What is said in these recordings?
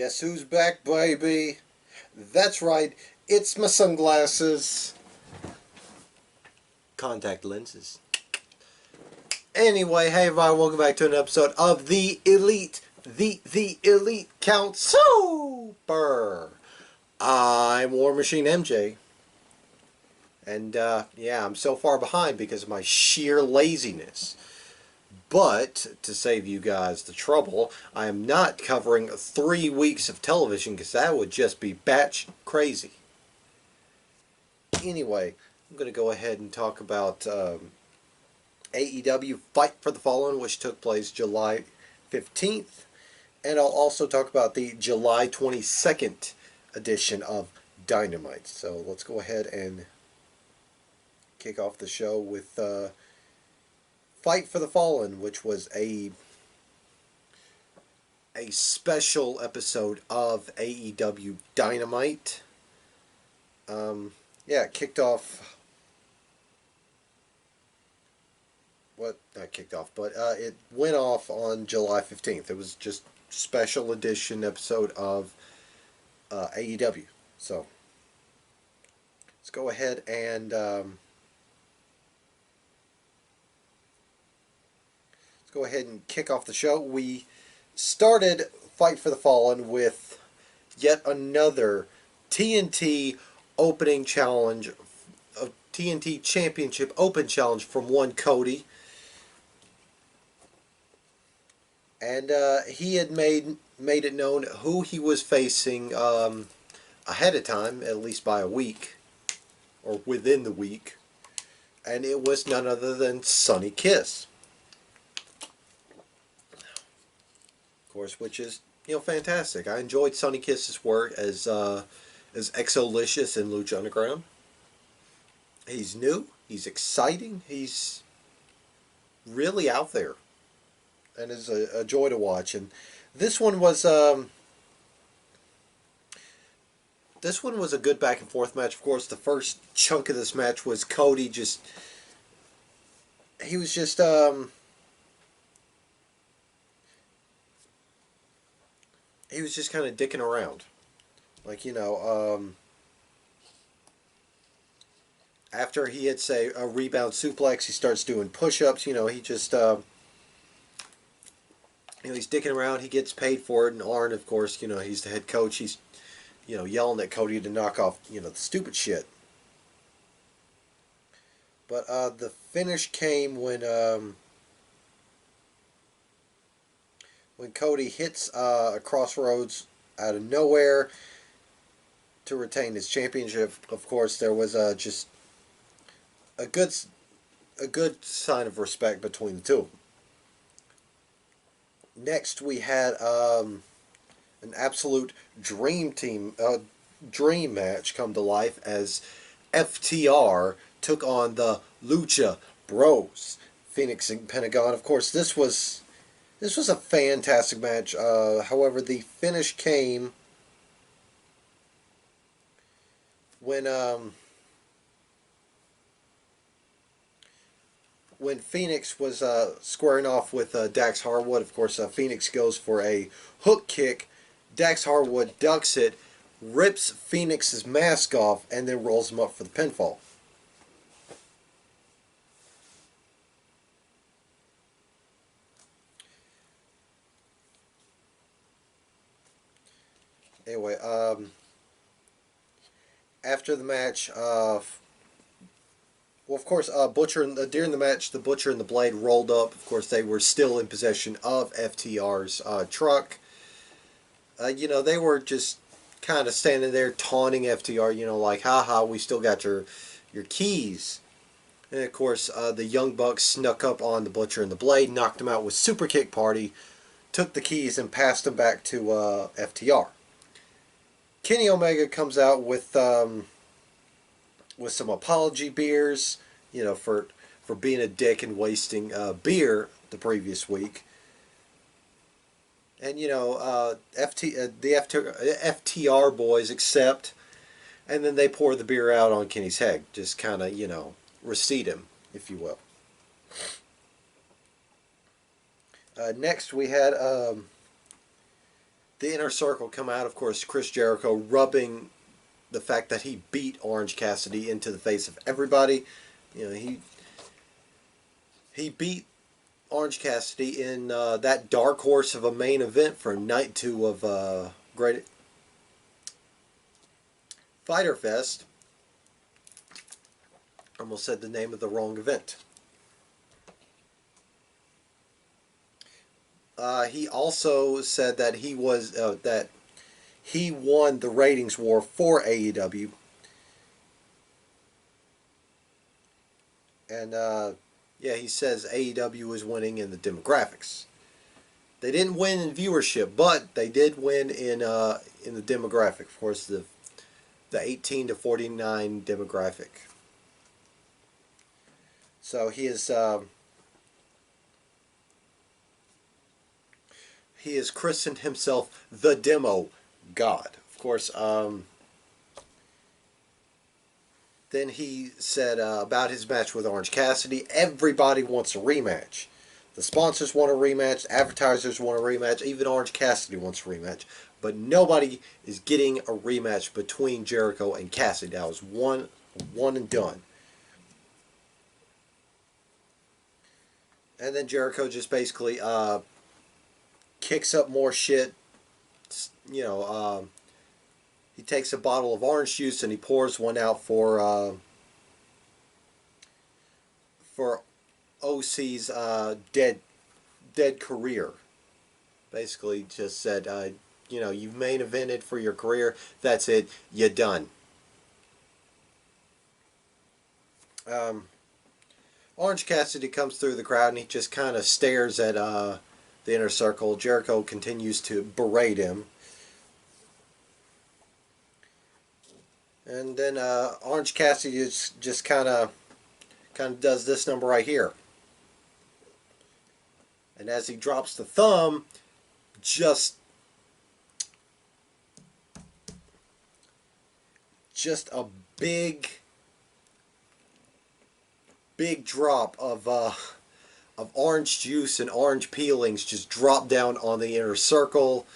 Guess who's back, baby? That's right, it's my sunglasses. Contact lenses. Anyway, hey everybody, welcome back to an episode of The Elite, the Elite Count Super. I'm War Machine MJ. And, yeah, I'm so far behind because of my sheer laziness. But, to save you guys the trouble, I am not covering 3 weeks of television because that would just be batch crazy. Anyway, I'm going to go ahead and talk about AEW Fight for the Fallen, which took place July 15th. And I'll also talk about the July 22nd edition of Dynamite. So let's go ahead and kick off the show with Fight for the Fallen, which was a special episode of AEW Dynamite. Yeah, it kicked off. Not kicked off, but it went off on July 15th. It was just special edition episode of AEW. So let's go ahead and kick off the show. We started Fight for the Fallen with yet another TNT opening challenge, a TNT Championship Open Challenge from one Cody. And he had made it known who he was facing ahead of time, at least by a week, or within the week. And it was none other than Sonny Kiss. Of course, which is, fantastic. I enjoyed Sonny Kiss's work as Exolicious in Lucha Underground. He's new, he's exciting, he's really out there, and is a joy to watch. And this one was a good back and forth match. Of course, the first chunk of this match was Cody he was just kind of dicking around. Like, after he hits a rebound suplex, he starts doing push-ups. He just, he's dicking around. He gets paid for it. And Arn, of course, he's the head coach. He's, yelling at Cody to knock off, the stupid shit. But the finish came when Cody hits a crossroads out of nowhere to retain his championship. Of course, there was just a good sign of respect between the two. Next, we had an absolute dream match come to life as FTR took on the Lucha Bros, Phoenix and Pentagon. Of course, this was a fantastic match. However, the finish came when Phoenix was squaring off with Dax Harwood. Of course, Phoenix goes for a hook kick. Dax Harwood ducks it, rips Phoenix's mask off, and then rolls him up for the pinfall. Anyway, after the match, of course, during the match, the Butcher and the Blade rolled up. Of course, they were still in possession of FTR's truck. They were just kind of standing there taunting FTR, like, haha, we still got your keys. And, of course, the Young Bucks snuck up on the Butcher and the Blade, knocked him out with Super Kick Party, took the keys, and passed them back to FTR. Kenny Omega comes out with some apology beers, for being a dick and wasting beer the previous week. And, the FTR boys accept, and then they pour the beer out on Kenny's head. Just kind of, receipt him, if you will. Next, we had the Inner Circle come out. Of course, Chris Jericho rubbing the fact that he beat Orange Cassidy into the face of everybody. You know, he beat Orange Cassidy in that dark horse of a main event for night 2 of Great Fighter Fest. Almost said the name of the wrong event. He also said that he won the ratings war for AEW, and yeah, he says AEW is winning in the demographics. They didn't win in viewership, but they did win in the demographic. Of course, the 18 to 49 demographic. So he has christened himself the Demo God. Of course, then he said about his match with Orange Cassidy, everybody wants a rematch. The sponsors want a rematch, advertisers want a rematch, even Orange Cassidy wants a rematch. But nobody is getting a rematch between Jericho and Cassidy. That was one and done. And then Jericho just basically kicks up more shit. You know, he takes a bottle of orange juice and he pours one out for OC's dead career. Basically, just said, you know, you've main evented for your career. That's it. You're done. Orange Cassidy comes through the crowd and he just kind of stares at the Inner Circle. Jericho continues to berate him. And then Orange Cassidy just kind of does this number right here. And as he drops the thumb, just a big drop of orange juice and orange peelings just drop down on the Inner Circle.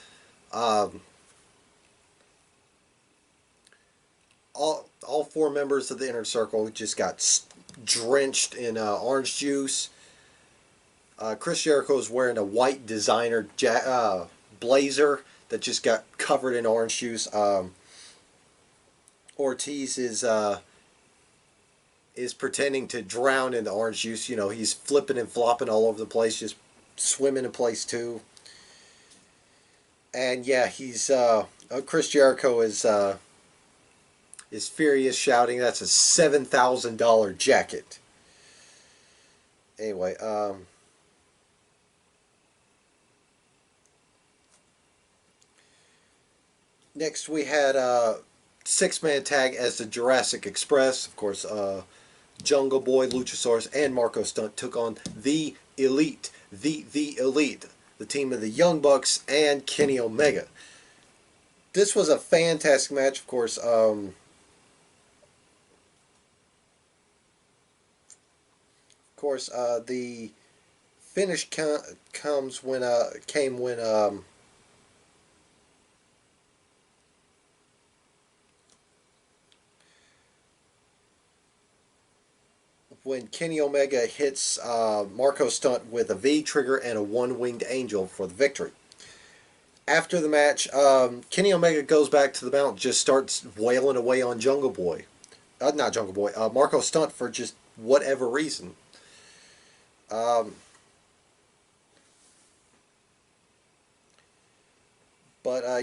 All 4 members of the Inner Circle just got drenched in orange juice. Chris Jericho is wearing a white designer blazer that just got covered in orange juice. Ortiz is pretending to drown in the orange juice. You know, he's flipping and flopping all over the place, just swimming in place too. And yeah, he's Chris Jericho is furious, shouting, "That's a $7,000 jacket." Anyway, next we had a 6-man tag as the Jurassic Express. Of course, Jungle Boy, Luchasaurus, and Marco Stunt took on the Elite, the Elite, the team of the Young Bucks and Kenny Omega. This was a fantastic match. Of course, the finish comes when Kenny Omega hits Marco Stunt with a V trigger and a one-winged angel for the victory. After the match, Kenny Omega goes back to the mountain, just starts wailing away on Jungle Boy. Not Jungle Boy, Marco Stunt for just whatever reason.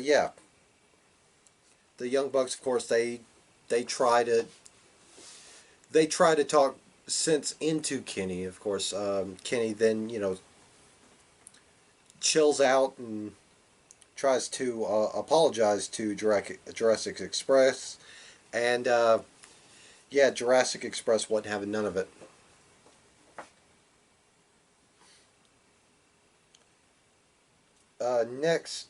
Yeah, the Young Bucks, of course, they try to talk sense into Kenny. Of course, Kenny then chills out and tries to apologize to Jurassic Express, and yeah, Jurassic Express wasn't having none of it. Next,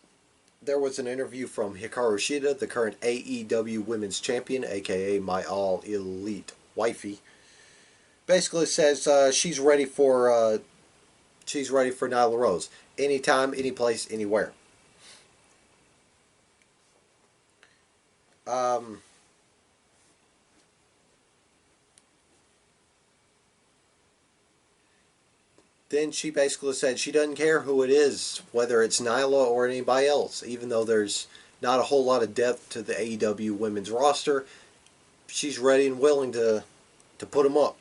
there was an interview from Hikaru Shida, the current AEW Women's Champion, aka my All Elite wifey. Basically says she's ready for Nyla Rose, anytime, any place, anywhere. Um, then she basically said she doesn't care who it is, whether it's Nyla or anybody else, even though there's not a whole lot of depth to the AEW women's roster. She's ready and willing to put them up.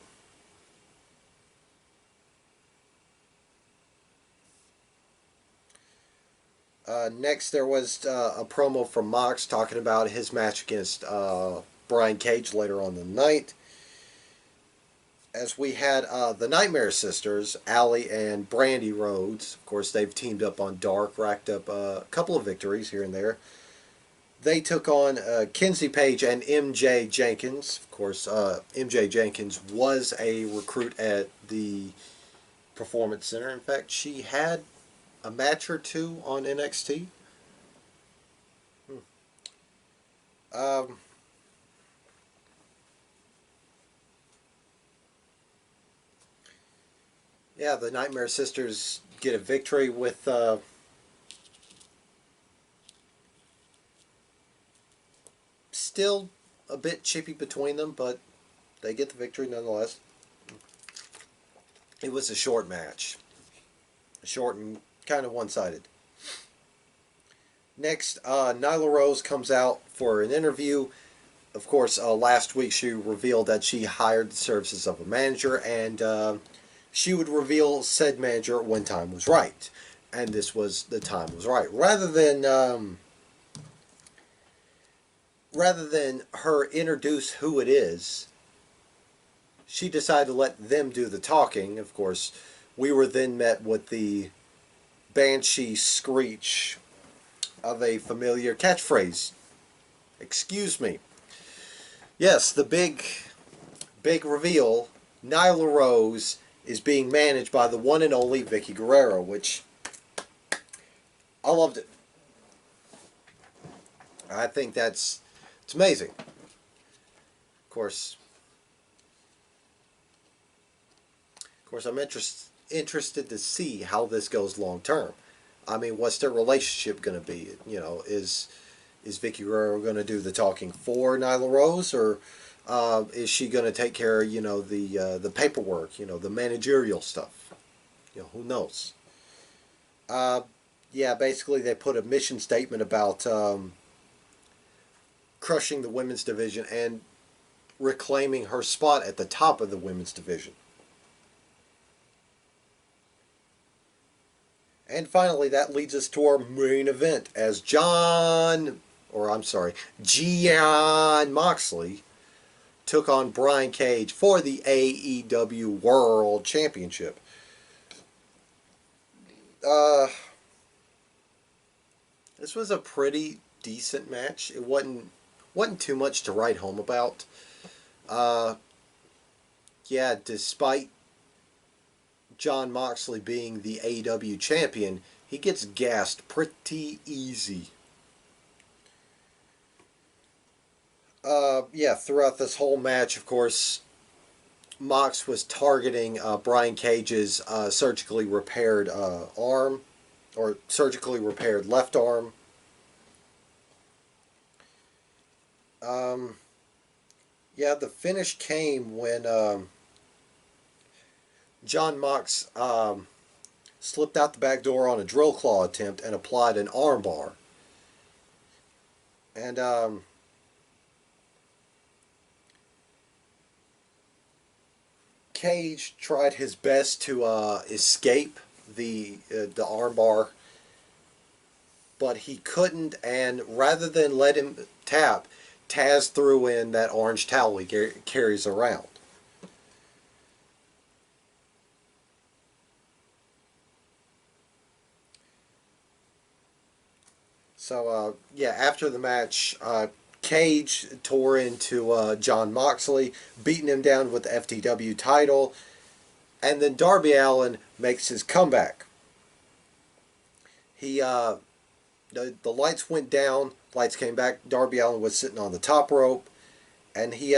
Next, there was a promo from Mox talking about his match against Brian Cage later on in the night. As we had the Nightmare Sisters, Allie and Brandy Rhodes. Of course, they've teamed up on Dark, racked up a couple of victories here and there. They took on Kinsey Page and MJ Jenkins. Of course, MJ Jenkins was a recruit at the Performance Center. In fact, she had a match or two on NXT. Um, yeah, the Nightmare Sisters get a victory with still a bit chippy between them, but they get the victory nonetheless. It was a short match, short and kind of one-sided. Next, Nyla Rose comes out for an interview. Of course, last week she revealed that she hired the services of a manager, and she would reveal said manager when time was right. And this was the time was right. Rather than her introduce who it is, she decided to let them do the talking. Of course, we were then met with the banshee screech of a familiar catchphrase. Excuse me. Yes, the big reveal. Nyla Rose is being managed by the one and only Vicky Guerrero, which I loved it. I think it's amazing. Of course, I'm interested to see how this goes long term. I mean, what's their relationship going to be? Is Vicky Guerrero going to do the talking for Nyla Rose, or is she going to take care of the paperwork, the managerial stuff? Who knows? Uh, yeah, basically they put a mission statement about crushing the women's division and reclaiming her spot at the top of the women's division. And finally, that leads us to our main event as Jon Moxley took on Brian Cage for the AEW World Championship. Uh, this was a pretty decent match. It wasn't too much to write home about. Uh, yeah, despite Jon Moxley being the AEW champion, he gets gassed pretty easy. Yeah, throughout this whole match, of course, Mox was targeting Brian Cage's surgically repaired arm, or surgically repaired left arm. Um, yeah, the finish came when John Mox slipped out the back door on a drill claw attempt and applied an armbar. And Cage tried his best to escape the armbar, but he couldn't. And rather than let him tap, Taz threw in that orange towel he carries around. So yeah, after the match, Cage tore into Jon Moxley, beating him down with the FTW title, and then Darby Allin makes his comeback. He the lights went down, lights came back. Darby Allin was sitting on the top rope, and he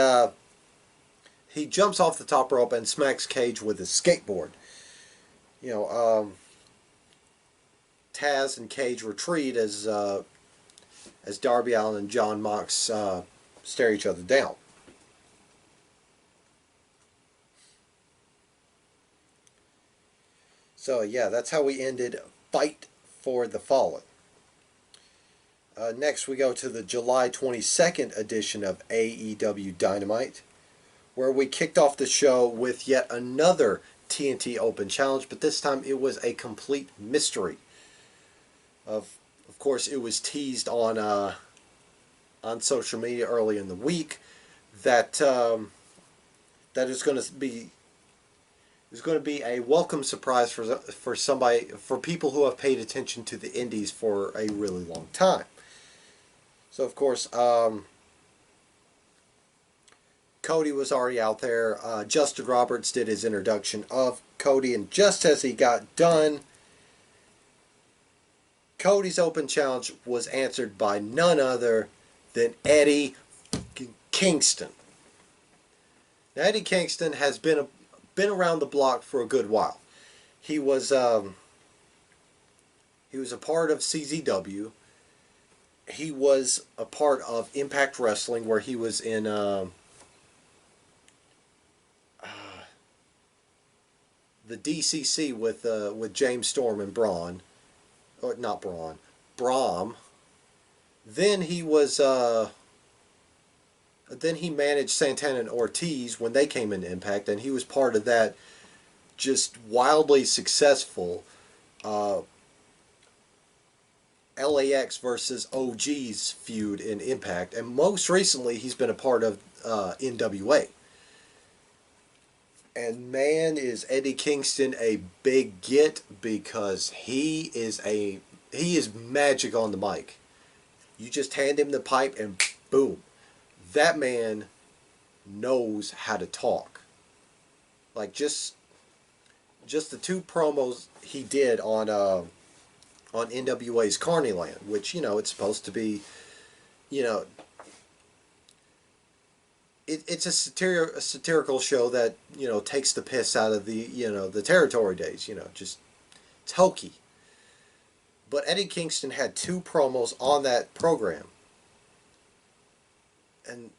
jumps off the top rope and smacks Cage with his skateboard. You know, Taz and Cage retreat as as Darby Allin and John Mox stare each other down. So yeah, that's how we ended Fight for the Fallen. Next, we go to the July 22nd edition of AEW Dynamite, where we kicked off the show with yet another TNT Open Challenge, but this time it was a complete mystery. Of course, it was teased on social media early in the week that that is going to be a welcome surprise for somebody, for people who have paid attention to the Indies for a really long time. So of course, Cody was already out there. Justin Roberts did his introduction of Cody, and just as he got done, Cody's open challenge was answered by none other than Eddie Kingston. Now, Eddie Kingston has been around the block for a good while. He was a part of CZW. He was a part of Impact Wrestling, where he was in the DCC with James Storm and Braun, or not Braun, Brahm. Then he was then he managed Santana and Ortiz when they came into Impact, and he was part of that just wildly successful LAX versus OG's feud in Impact, and most recently he's been a part of NWA. And man, is Eddie Kingston a big get, because he is magic on the mic. You just hand him the pipe and boom, that man knows how to talk. Like just the two promos he did on NWA's Carneyland, which, it's supposed to be, you know, it's a satirical show that, takes the piss out of the territory days, just, it's hokey. But Eddie Kingston had two promos on that program. And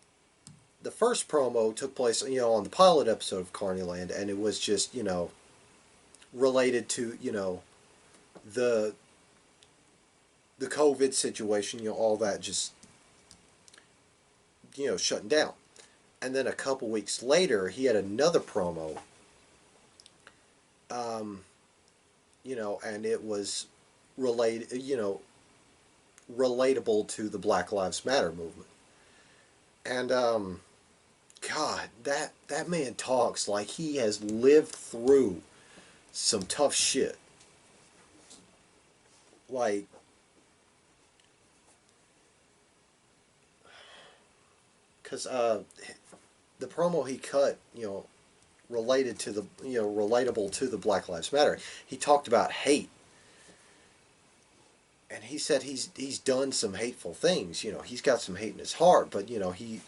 the first promo took place, on the pilot episode of Carneyland, and it was just, related to, the COVID situation, all that just, shutting down. And then a couple weeks later, he had another promo, and it was relatable to the Black Lives Matter movement. And, God, that man talks like he has lived through some tough shit. Like, because the promo he cut, related to the, relatable to the Black Lives Matter. He talked about hate, and he said he's done some hateful things. He's got some hate in his heart, but he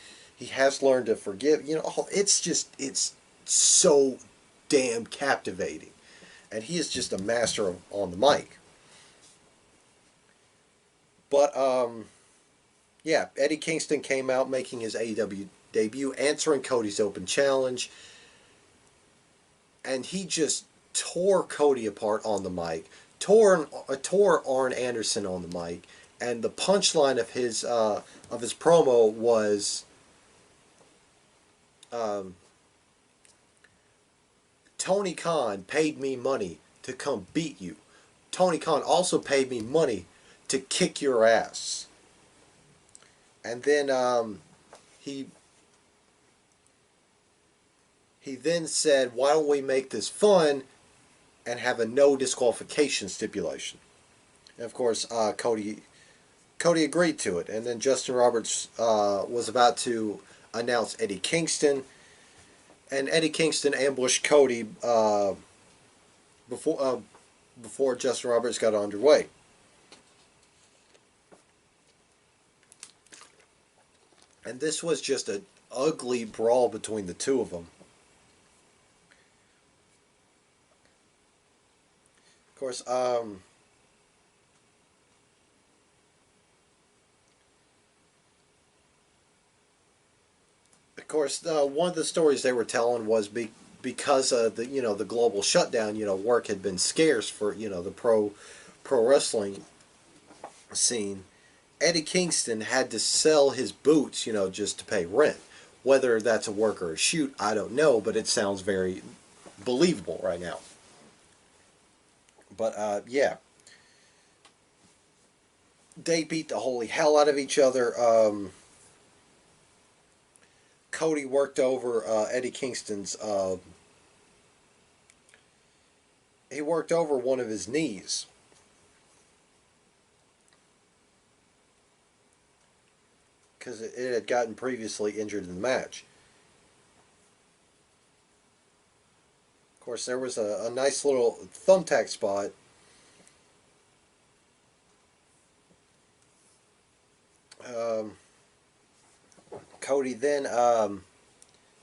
has learned to forgive. It's so damn captivating, and he is just a master on the mic. But yeah, Eddie Kingston came out making his AEW debut, answering Cody's open challenge, and he just tore Cody apart on the mic, tore Arn Anderson on the mic, and the punchline of his promo was, Tony Khan paid me money to come beat you. Tony Khan also paid me money to kick your ass. And then he then said, why don't we make this fun and have a no disqualification stipulation? And of course, Cody agreed to it. And then Justin Roberts was about to announce Eddie Kingston. And Eddie Kingston ambushed Cody before Justin Roberts got underway. And this was just an ugly brawl between the two of them. Of course, Of course, one of the stories they were telling was because of the the global shutdown. Work had been scarce for the pro wrestling scene. Eddie Kingston had to sell his boots, just to pay rent. Whether that's a work or a shoot, I don't know, but it sounds very believable right now. But yeah, they beat the holy hell out of each other. Cody worked over Eddie Kingston's. He worked over one of his knees because it had gotten previously injured in the match. Of course, there was a nice little thumbtack spot. Um, Cody then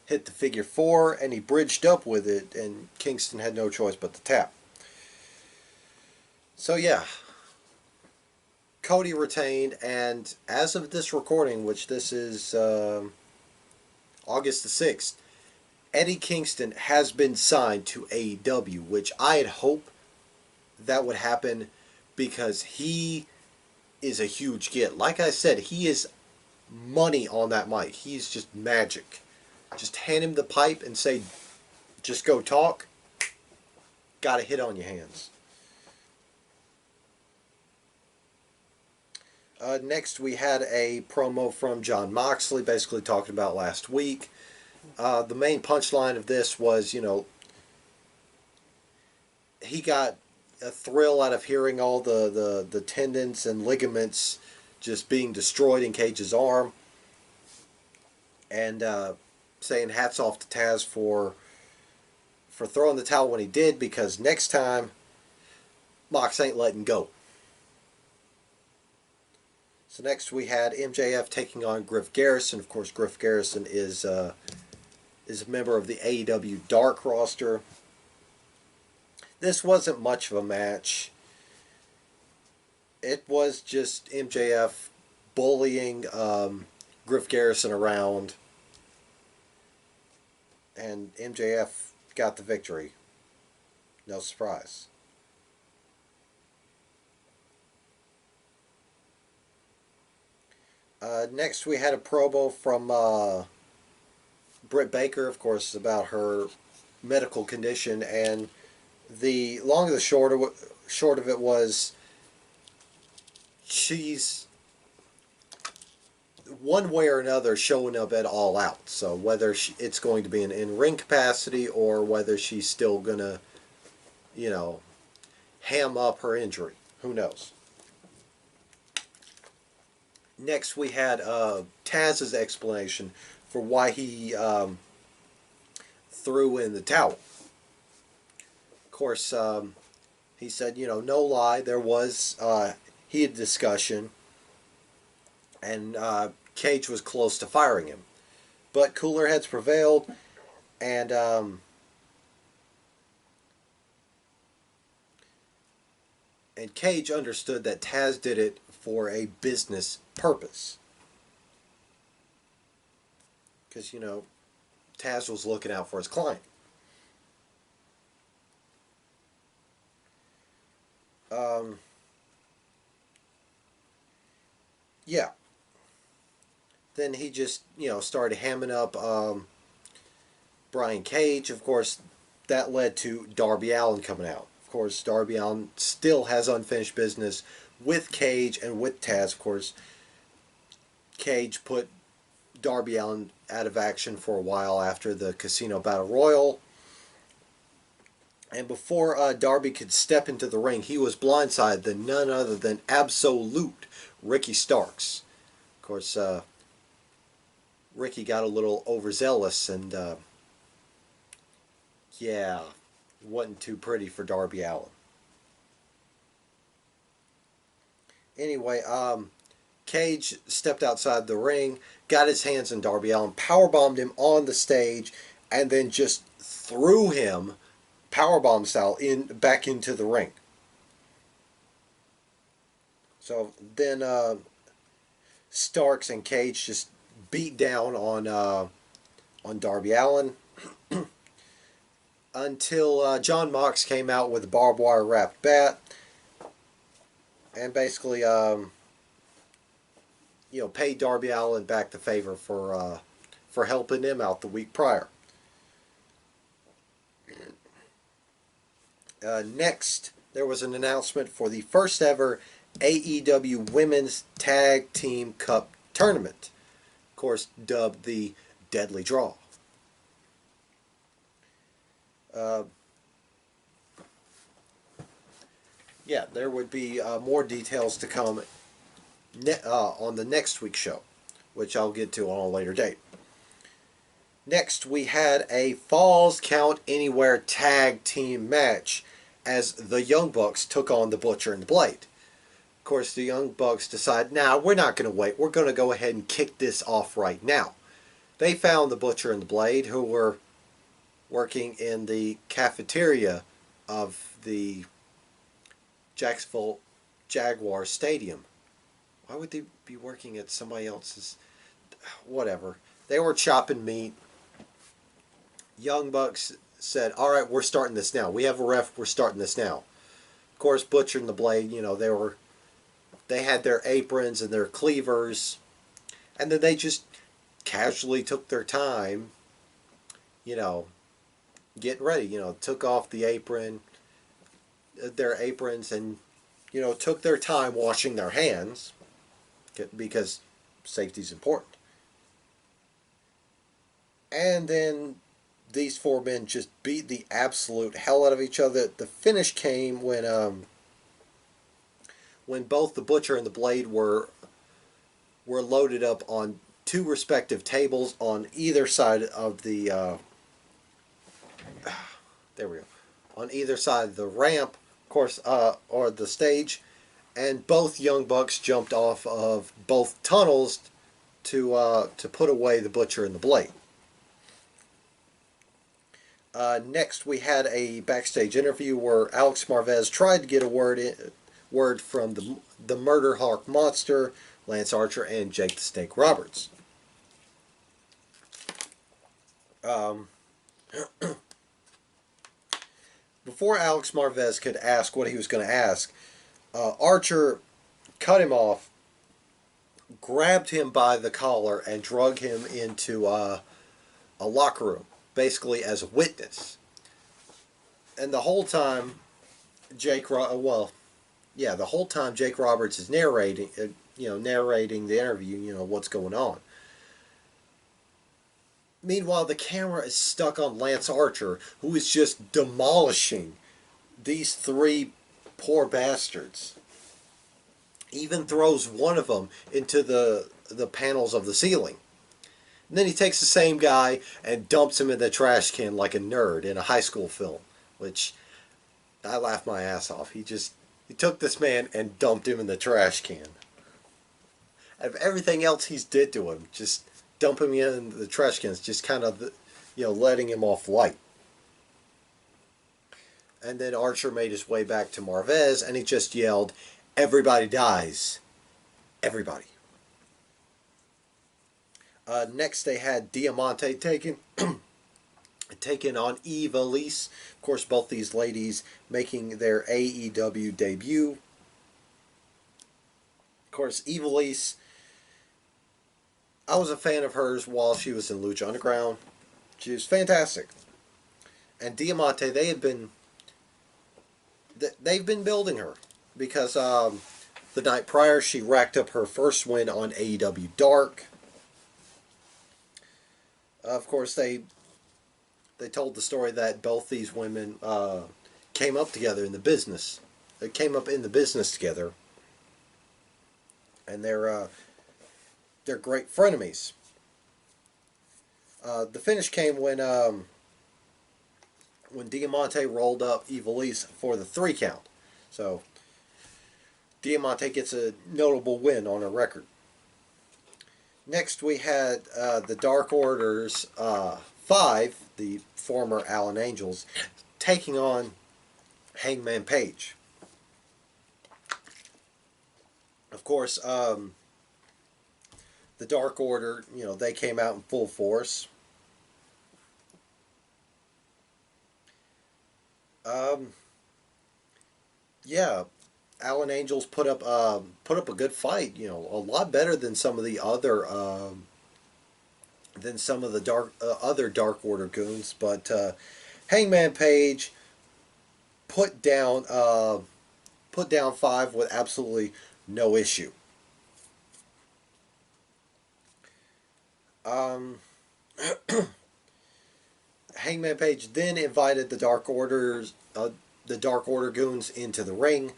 hit the figure four and he bridged up with it, and Kingston had no choice but to tap. So, yeah, Cody retained, and as of this recording, which this is August the 6th, Eddie Kingston has been signed to AEW, which I had hoped that would happen because he is a huge get. Like I said, he is money on that mic. He's just magic. Just hand him the pipe and say, just go talk. Got a hit on your hands. Next, we had a promo from John Moxley, basically talking about last week. The main punchline of this was, he got a thrill out of hearing all the tendons and ligaments just being destroyed in Cage's arm, and saying hats off to Taz for throwing the towel when he did, because next time Mox ain't letting go. So next we had MJF taking on Griff Garrison. Of course, Griff Garrison is a member of the AEW Dark roster. This wasn't much of a match. It was just MJF bullying Griff Garrison around, and MJF got the victory. No surprise. Next, we had a promo from Britt Baker, of course, about her medical condition, and the long and the short of it was she's one way or another showing up at All Out. So whether it's going to be an in-ring capacity or whether she's still gonna, ham up her injury, who knows? Next, we had Taz's explanation for why he threw in the towel. Of course, he said, no lie, there was heated discussion, and Cage was close to firing him. But cooler heads prevailed, and Cage understood that Taz did it for a business purpose. Because, Taz was looking out for his client. Yeah. Then he just, started hamming up Brian Cage. Of course, that led to Darby Allin coming out. Of course, Darby Allin still has unfinished business with Cage and with Taz. Of course, Cage put Darby Allin out of action for a while after the Casino Battle Royal. And before Darby could step into the ring, he was blindsided by none other than absolute Ricky Starks. Of course, Ricky got a little overzealous, and yeah, wasn't too pretty for Darby Allin. Anyway, Cage stepped outside the ring, got his hands on Darby Allin, powerbombed him on the stage, and then just threw him powerbomb style back into the ring. So then Starks and Cage just beat down on on Darby Allin until John Mox came out with a barbed wire wrapped bat and basically, paid Darby Allin back the favor for helping him out the week prior. Next, there was an announcement for the first ever AEW Women's Tag Team Cup Tournament, of course, dubbed the Deadly Draw. Yeah, there would be more details to come on the next week's show, which I'll get to on a later date. Next, we had a Falls Count Anywhere tag team match as the Young Bucks took on the Butcher and the Blade. Of course, the Young Bucks decide, nah, we're not going to wait. We're going to go ahead and kick this off right now. They found the Butcher and the Blade, who were working in the cafeteria of the Jacksonville Jaguar Stadium. Why would they be working at somebody else's? Whatever. They were chopping meat. Young Bucks said, all right, we're starting this now. We have a ref. We're starting this now. Of course, Butcher and the Blade, they had their aprons and their cleavers. And then they just casually took their time, getting ready. Took off the apron, their aprons, and, took their time washing their hands because safety is important. And then these four men just beat the absolute hell out of each other. The finish came when both the Butcher and the Blade were loaded up on two respective tables on either side of the there we go, on either side of the ramp, of course, or the stage, and both Young Bucks jumped off of both tunnels to put away the Butcher and the Blade. Next, we had a backstage interview where Alex Marvez tried to get a word from the Murder Hawk Monster, Lance Archer, and Jake the Snake Roberts. Before Alex Marvez could ask what he was going to ask, Archer cut him off, grabbed him by the collar, and drug him into a locker room, basically as a witness. And the whole time, Jake Roberts is narrating the interview, what's going on. Meanwhile, the camera is stuck on Lance Archer, who is just demolishing these three poor bastards. Even throws one of them into the panels of the ceiling. And then he takes the same guy and dumps him in the trash can like a nerd in a high school film, which I laughed my ass off. He took this man and dumped him in the trash can. Out of everything else he's did to him, just dumping him in the trash cans, just kind of, letting him off light. And then Archer made his way back to Marvez, and he just yelled, "Everybody dies. Everybody." Next, they had Diamante taken on Eve Elise. Of course, both these ladies making their AEW debut. Of course, Eve Elise, I was a fan of hers while she was in Lucha Underground. She was fantastic. And Diamante, they've been building her because the night prior she racked up her first win on AEW Dark. Of course, they told the story that both these women came up together in the business. They came up in the business together, and they're great frenemies. The finish came when Diamante rolled up Eve Elise for the 3 count. So Diamante gets a notable win on her record. Next, we had the Dark Order's 5, the former Allen Angels, taking on Hangman Page. Of course, the Dark Order, they came out in full force. Um, yeah, Allen Angels put up a good fight. You know, a lot better than some of the other than some of the other Dark Order goons. But Hangman Page put down uh, put down five with absolutely no issue. Um, Hangman Page then invited the Dark Order goons into the ring,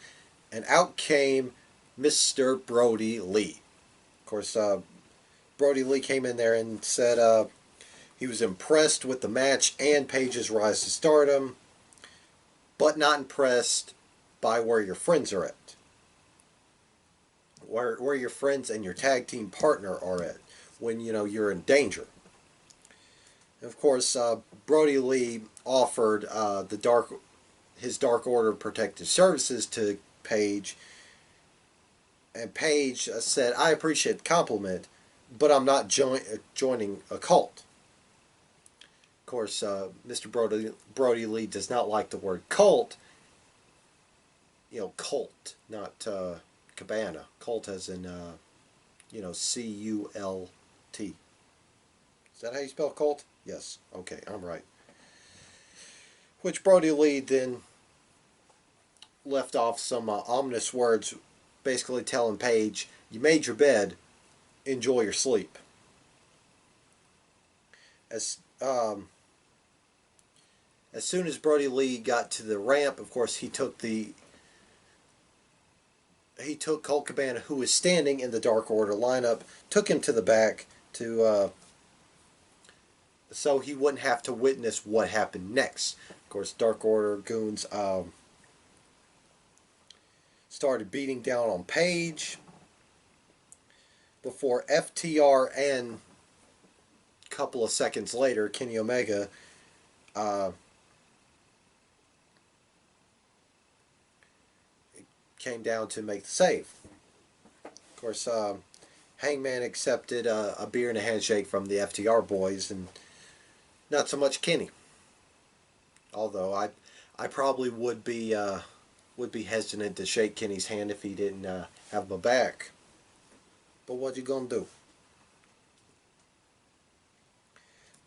and out came Mr. Brody Lee. Of course, Brody Lee came in there and said he was impressed with the match and Page's rise to stardom, but not impressed by where your friends are at, where your friends and your tag team partner are at when you know you're in danger. And of course, Brody Lee offered his Dark Order protective services to Page, and Page said, "I appreciate the compliment, but I'm not joining a cult." Of course, Mr. Brody Lee does not like the word cult. You know, cult, not cabana. Cult as in, CULT. Is that how you spell cult? Yes. Okay, I'm right. Which Brody Lee then left off some ominous words, basically telling Page, "You made your bed, enjoy your sleep." As as soon as Brody Lee got to the ramp, of course he took Colt Cabana, who was standing in the Dark Order lineup, took him to the back to so he wouldn't have to witness what happened next. Of course, Dark Order goons started beating down on Page before FTR and a couple of seconds later, Kenny Omega uh, came down to make the save. Of course, Hangman accepted a beer and a handshake from the FTR boys, and not so much Kenny. Although I probably would be hesitant to shake Kenny's hand if he didn't have my back. But what you gonna do?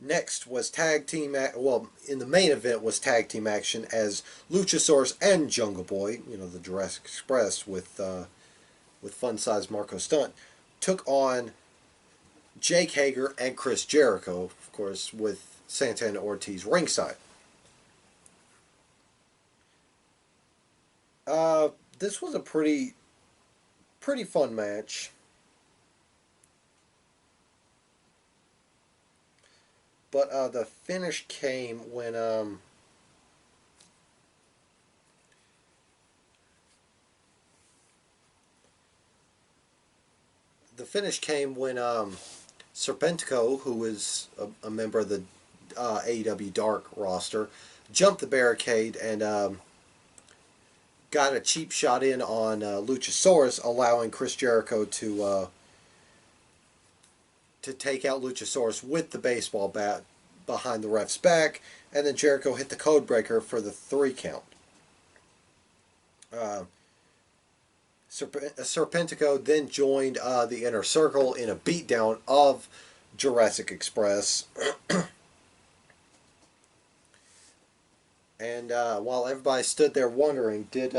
Next was in the main event was tag team action as Luchasaurus and Jungle Boy, you know, the Jurassic Express with fun size Marco Stunt, took on Jake Hager and Chris Jericho, of course, with Santana Ortiz ringside. This was a pretty fun match, but the finish came when Serpentico, who was a member of the AEW Dark roster, jumped the barricade and got a cheap shot in on Luchasaurus, allowing Chris Jericho to take out Luchasaurus with the baseball bat behind the ref's back, and then Jericho hit the code breaker for the 3 count. Uh, Serpentico then joined the Inner Circle in a beatdown of Jurassic Express. And while everybody stood there wondering, did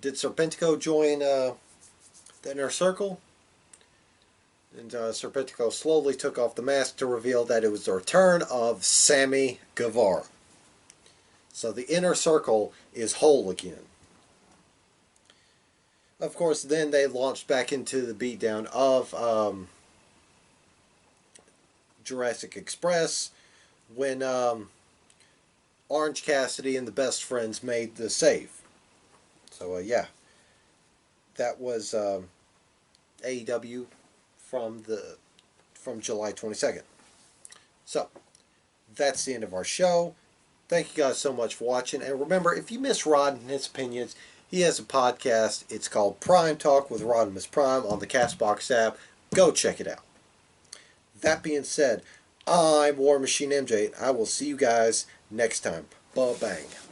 Serpentico join the Inner Circle? And Serpentico slowly took off the mask to reveal that it was the return of Sammy Guevara. So the Inner Circle is whole again. Of course, then they launched back into the beatdown of Jurassic Express when Orange Cassidy and the Best Friends made the save. So yeah, that was AEW from July 22nd. So that's the end of our show. Thank you guys so much for watching. And remember, if you miss Rod and his opinions, he has a podcast. It's called Prime Talk with Rodimus Prime on the Castbox app. Go check it out. That being said, I'm War Machine MJ. I will see you guys next time. Ba bang.